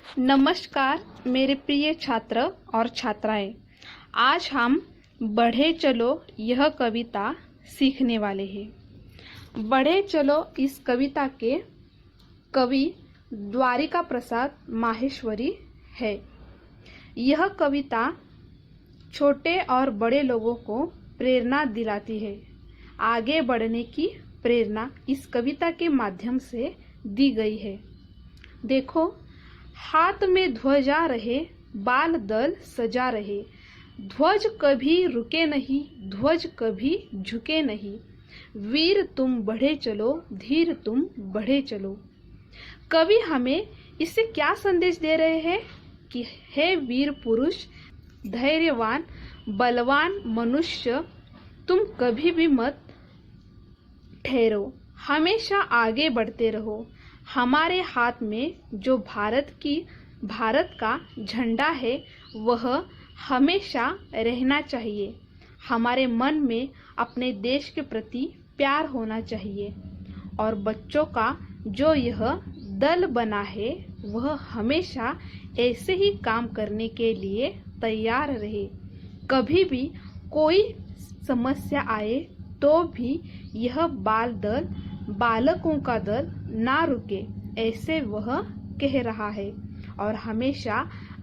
नमस्कार मेरे प्रिय छात्र और छात्राएं। आज हम बढ़े चलो यह कविता सीखने वाले हैं। बढ़े चलो इस कविता के कवि द्वारिका प्रसाद माहेश्वरी है। यह कविता छोटे और बड़े लोगों को प्रेरणा दिलाती है। आगे बढ़ने की प्रेरणा इस कविता के माध्यम से दी गई है। देखो, हाथ में ध्वजा रहे, बाल दल सजा रहे, ध्वज कभी रुके नहीं, ध्वज कभी झुके नहीं, वीर तुम बढ़े चलो, धीर तुम बढ़े चलो। कवि हमें इससे क्या संदेश दे रहे हैं कि हे वीर पुरुष, धैर्यवान, बलवान मनुष्य, तुम कभी भी मत ठहरो, हमेशा आगे बढ़ते रहो। हमारे हाथ में जो भारत का झंडा है वह हमेशा रहना चाहिए। हमारे मन में अपने देश के प्रति प्यार होना चाहिए और बच्चों का जो यह दल बना है वह हमेशा ऐसे ही काम करने के लिए तैयार रहे। कभी भी कोई समस्या आए तो भी यह बालकों का दल ना रुके, ऐसे वह कह रहा है और हमेशा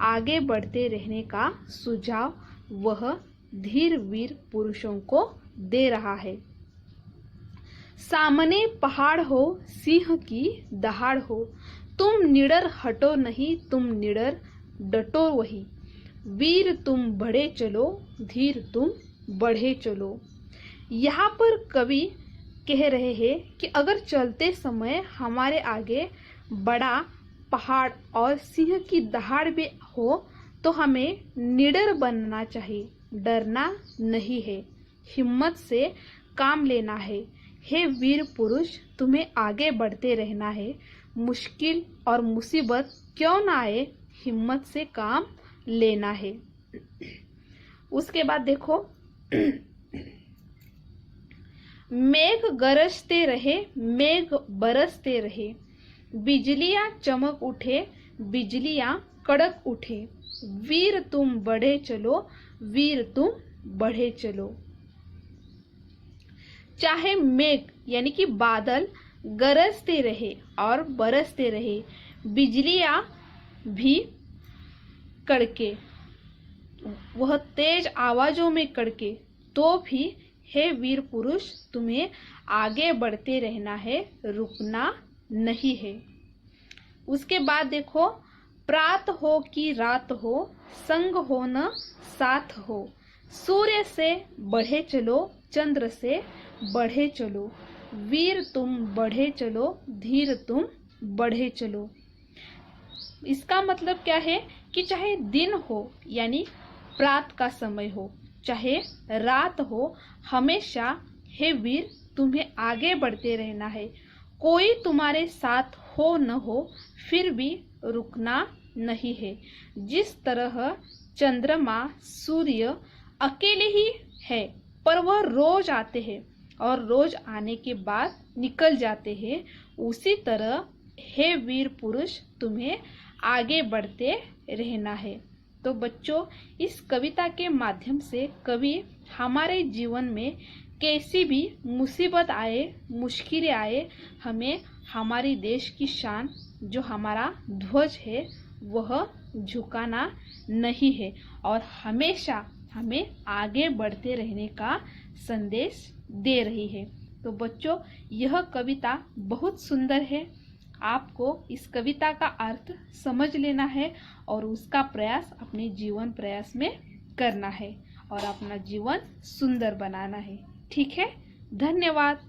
आगे बढ़ते रहने का सुझाव वह धीर वीर पुरुषों को दे रहा है। सामने पहाड़ हो, सिंह की दहाड़ हो, तुम निडर हटो नहीं, तुम निडर डटो वही, वीर तुम बढ़े चलो, धीर तुम बढ़े चलो। यहाँ पर कवि कह रहे हैं कि अगर चलते समय हमारे आगे बड़ा पहाड़ और सिंह की दहाड़ भी हो तो हमें निडर बनना चाहिए, डरना नहीं है, हिम्मत से काम लेना है। हे वीर पुरुष, तुम्हें आगे बढ़ते रहना है। मुश्किल और मुसीबत क्यों ना आए, हिम्मत से काम लेना है। उसके बाद देखो, मेघ गरजते रहे, मेघ बरसते रहे, बिजलियां चमक उठे, बिजलियां कड़क उठे, वीर तुम बढ़े चलो, वीर तुम बढ़े चलो। चाहे मेघ यानी कि बादल गरजते रहे और बरसते रहे, बिजलियां भी कड़के, वह तेज आवाजों में कड़के, तो भी हे वीर पुरुष, तुम्हें आगे बढ़ते रहना है, रुकना नहीं है। उसके बाद देखो, प्रात हो कि रात हो, संग हो न साथ हो, सूर्य से बढ़े चलो, चंद्र से बढ़े चलो, वीर तुम बढ़े चलो, धीर तुम बढ़े चलो। इसका मतलब क्या है कि चाहे दिन हो यानी प्रात का समय हो, चाहे रात हो, हमेशा हे वीर तुम्हें आगे बढ़ते रहना है। कोई तुम्हारे साथ हो न हो, फिर भी रुकना नहीं है। जिस तरह चंद्रमा सूर्य अकेले ही है पर वह रोज आते हैं और रोज आने के बाद निकल जाते हैं, उसी तरह हे वीर पुरुष तुम्हें आगे बढ़ते रहना है। तो बच्चों, इस कविता के माध्यम से कवि हमारे जीवन में कैसी भी मुसीबत आए, मुश्किलें आए, हमें हमारी देश की शान जो हमारा ध्वज है वह झुकाना नहीं है और हमेशा हमें आगे बढ़ते रहने का संदेश दे रही है। तो बच्चों, यह कविता बहुत सुंदर है। आपको इस कविता का अर्थ समझ लेना है और उसका प्रयास अपने जीवन प्रयास में करना है और अपना जीवन सुंदर बनाना है। ठीक है? धन्यवाद।